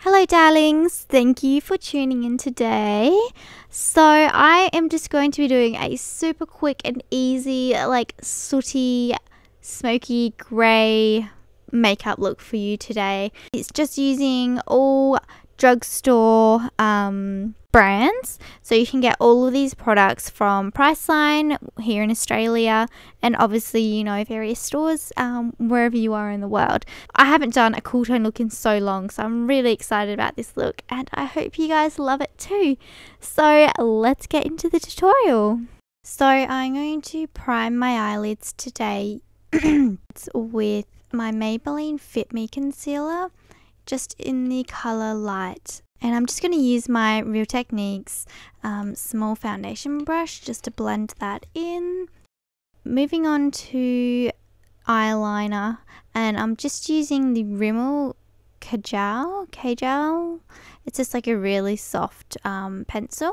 Hello darlings, thank you for tuning in today. So I am just going to be doing a super quick and easy like sooty, smoky grey makeup look for you today. It's just using all drugstore brands, so you can get all of these products from Priceline here in Australia, and obviously various stores wherever you are in the world. I haven't done a cool tone look in so long, so I'm really excited about this look and I hope you guys love it too. So let's get into the tutorial. So I'm going to prime my eyelids today with my Maybelline Fit Me concealer, just in the color light, and I'm just going to use my Real Techniques small foundation brush just to blend that in. Moving on to eyeliner, and I'm just using the Rimmel Kajal. It's just like a really soft pencil,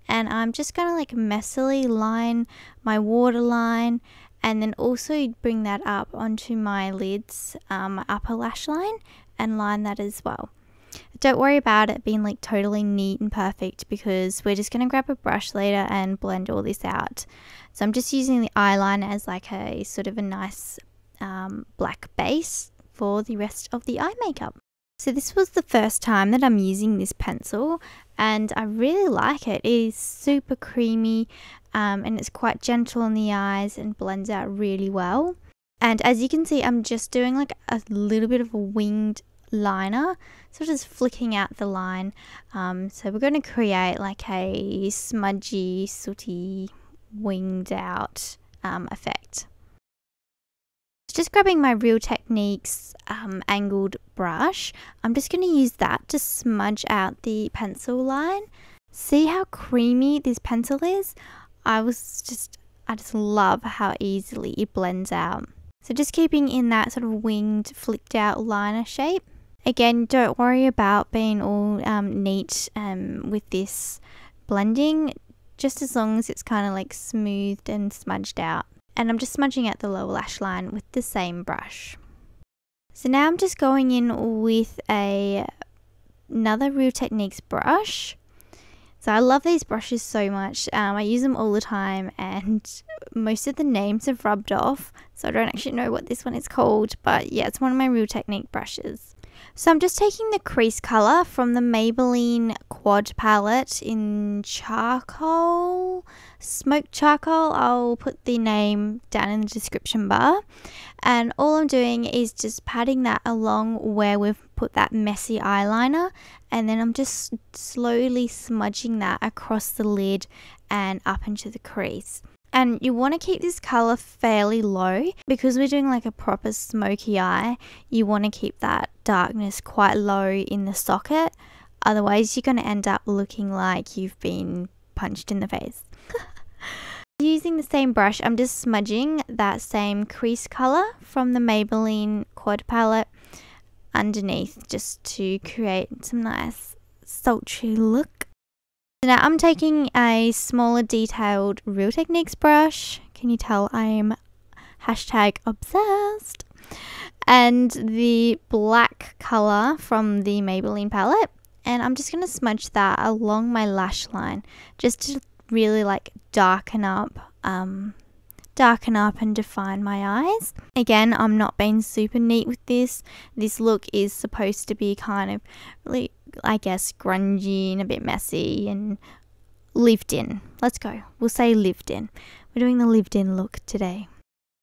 and I'm just going to like messily line my waterline and then also bring that up onto my lids, my upper lash line, and line that as well. Don't worry about it being like totally neat and perfect, because we're just going to grab a brush later and blend all this out. So I'm just using the eyeliner as like a sort of a nice black base for the rest of the eye makeup. So this was the first time that I'm using this pencil and I really like it. It is super creamy and it's quite gentle on the eyes and blends out really well. And as you can see, I'm just doing like a little bit of a winged liner, so just flicking out the line. So we're going to create like a smudgy, sooty, winged out effect. Just grabbing my Real Techniques angled brush, I'm just going to use that to smudge out the pencil line. See how creamy this pencil is? I just love how easily it blends out. So just keeping in that sort of winged, flicked out liner shape. Again, don't worry about being all neat with this blending, just as long as it's kind of like smoothed and smudged out. And I'm just smudging out the lower lash line with the same brush. So now I'm just going in with another Real Techniques brush. So I love these brushes so much. I use them all the time and most of the names have rubbed off, so I don't actually know what this one is called, but yeah, it's one of my Real Technique brushes. So I'm just taking the crease color from the Maybelline Quad palette in charcoal, smoked charcoal. I'll put the name down in the description bar. And all I'm doing is just patting that along where we've put that messy eyeliner, and then I'm just slowly smudging that across the lid and up into the crease. And you want to keep this color fairly low because we're doing like a proper smoky eye. You want to keep that darkness quite low in the socket, otherwise you're going to end up looking like you've been punched in the face. Using the same brush, I'm just smudging that same crease color from the Maybelline Quad palette underneath, just to create some nice sultry look. So now I'm taking a smaller detailed Real Techniques brush. Can you tell I'm #obsessed? And the black color from the Maybelline palette, and I'm just going to smudge that along my lash line just to really like darken up and define my eyes. Again, I'm not being super neat with this. This look is supposed to be kind of really, I guess, grungy and a bit messy and lived in. Let's go. We'll say lived in. We're doing the lived in look today.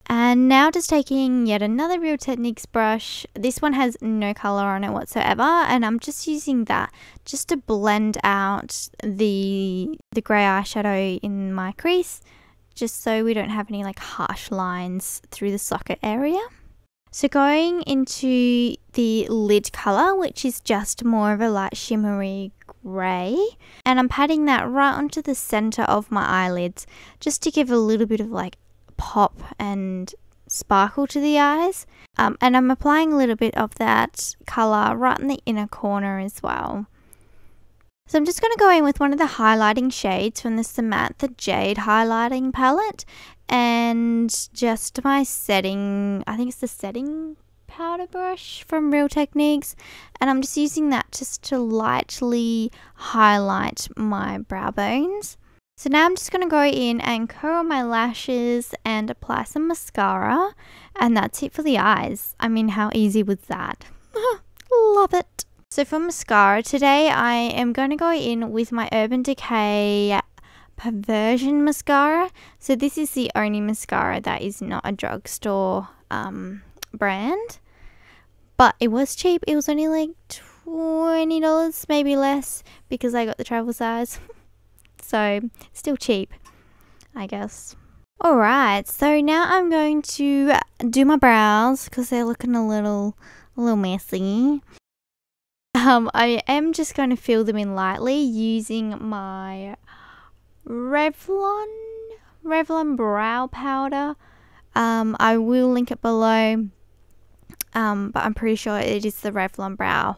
And now just taking yet another Real Techniques brush. This one has no color on it whatsoever, and I'm just using that just to blend out the grey eyeshadow in my crease, just so we don't have any like harsh lines through the socket area. So going into the lid color, which is just more of a light shimmery grey, and I'm patting that right onto the center of my eyelids just to give a little bit of like pop and sparkle to the eyes, and I'm applying a little bit of that color right in the inner corner as well. So I'm just going to go in with one of the highlighting shades from the Samantha Jade highlighting palette, and just my setting, I think it's the setting powder brush from Real Techniques, and I'm just using that just to lightly highlight my brow bones. So now I'm just going to go in and curl my lashes and apply some mascara, and that's it for the eyes. I mean, how easy was that? Love it. So for mascara today, I am going to go in with my Urban Decay Perversion mascara. So this is the only mascara that is not a drugstore brand, but it was cheap. It was only like $20, maybe less, because I got the travel size. So still cheap, I guess. Alright, so now I'm going to do my brows because they're looking a little messy. I am just going to fill them in lightly using my Revlon brow powder. I will link it below, but I'm pretty sure it is the Revlon brow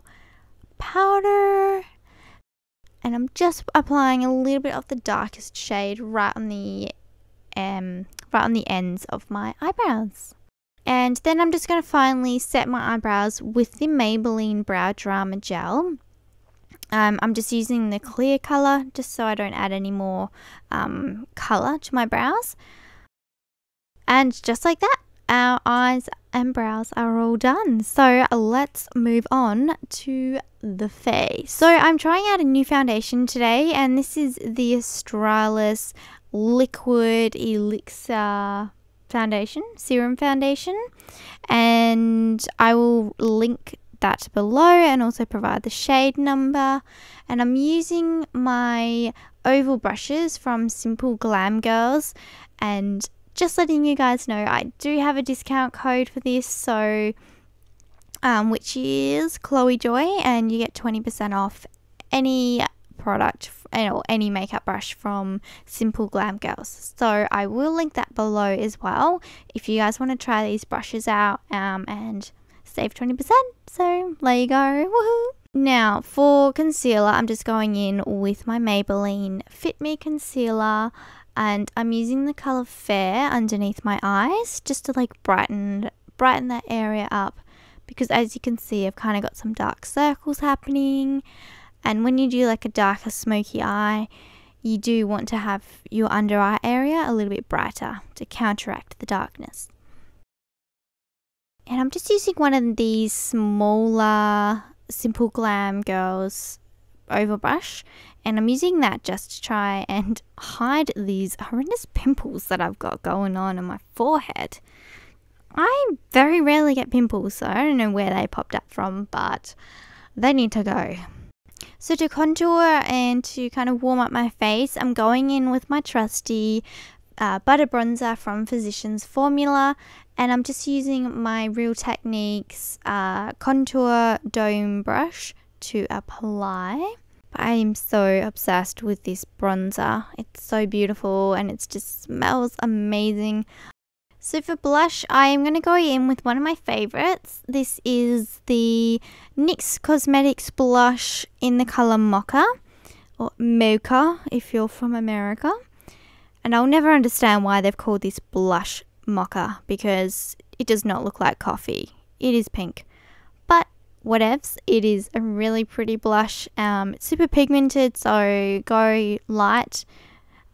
powder. And I'm just applying a little bit of the darkest shade right on the ends of my eyebrows. And then I'm just going to finally set my eyebrows with the Maybelline Brow Drama Gel. I'm just using the clear colour just so I don't add any more colour to my brows. And just like that, our eyes and brows are all done. So let's move on to the face. So I'm trying out a new foundation today, and this is the Australis Liquid Elixir foundation, serum foundation, and I will link that below and also provide the shade number. And I'm using my oval brushes from Simple Glam Girls, and just letting you guys know, I do have a discount code for this, so which is Chloe Joy, and you get 20% off any product or any makeup brush from Simple Glam Girls. So I will link that below as well if you guys want to try these brushes out and save 20%. So there you go. Woohoo! Now for concealer, I'm just going in with my Maybelline Fit Me concealer, and I'm using the colour Fair underneath my eyes just to like brighten that area up, because as you can see, I've kind of got some dark circles happening, and when you do like a darker smoky eye, you do want to have your under eye area a little bit brighter to counteract the darkness. And I'm just using one of these smaller Simple Glam Girls oval brush, and I'm using that just to try and hide these horrendous pimples that I've got going on my forehead. I very rarely get pimples, so I don't know where they popped up from, but they need to go. So to contour and to kind of warm up my face, I'm going in with my trusty butter bronzer from Physicians Formula, and I'm just using my Real Techniques contour dome brush to apply. I am so obsessed with this bronzer. It's so beautiful and it just smells amazing. So for blush, I am going to go in with one of my favorites. This is the NYX Cosmetics blush in the color Mocha, or Mocha if you're from America. And I'll never understand why they've called this blush Mocha, because it does not look like coffee. It is pink. But whatevs, it is a really pretty blush. It's super pigmented, so go light.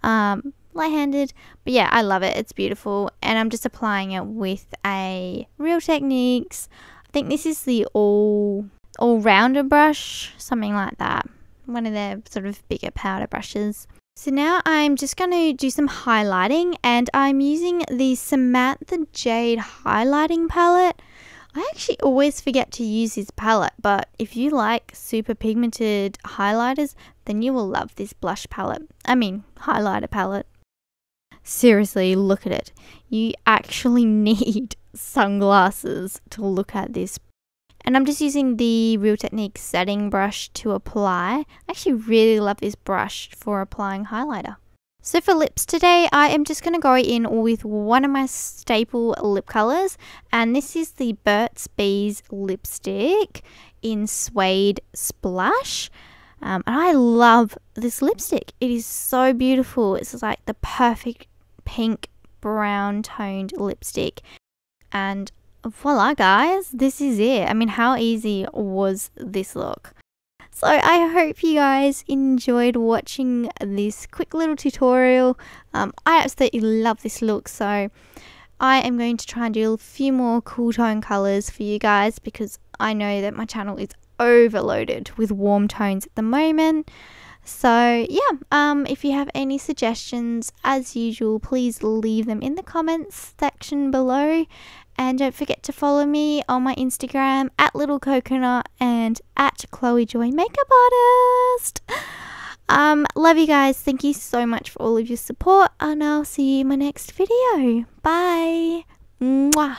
Light-handed, but yeah, I love it. It's beautiful, and I'm just applying it with a Real Techniques. I think this is the all-rounder brush, something like that. One of their sort of bigger powder brushes. So now I'm just going to do some highlighting, and I'm using the Samantha Jade highlighting palette. I actually always forget to use this palette, but if you like super pigmented highlighters, then you will love this blush palette. I mean, highlighter palette. Seriously, look at it. You actually need sunglasses to look at this. And I'm just using the Real Techniques setting brush to apply. I actually really love this brush for applying highlighter. So for lips today, I am just going to go in with one of my staple lip colors, and this is the Burt's Bees lipstick in Suede Splash. And I love this lipstick. It is so beautiful. It's like the perfect pink brown toned lipstick, and voila, guys, this is it. I mean, how easy was this look? So I hope you guys enjoyed watching this quick little tutorial. I absolutely love this look, so I am going to try and do a few more cool tone colors for you guys, because I know that my channel is overloaded with warm tones at the moment. So yeah, if you have any suggestions, as usual, please leave them in the comments section below. And don't forget to follow me on my Instagram at Little Coconut and at Chloe Joy Makeup Artist. Love you guys. Thank you so much for all of your support, and I'll see you in my next video. Bye. Mwah.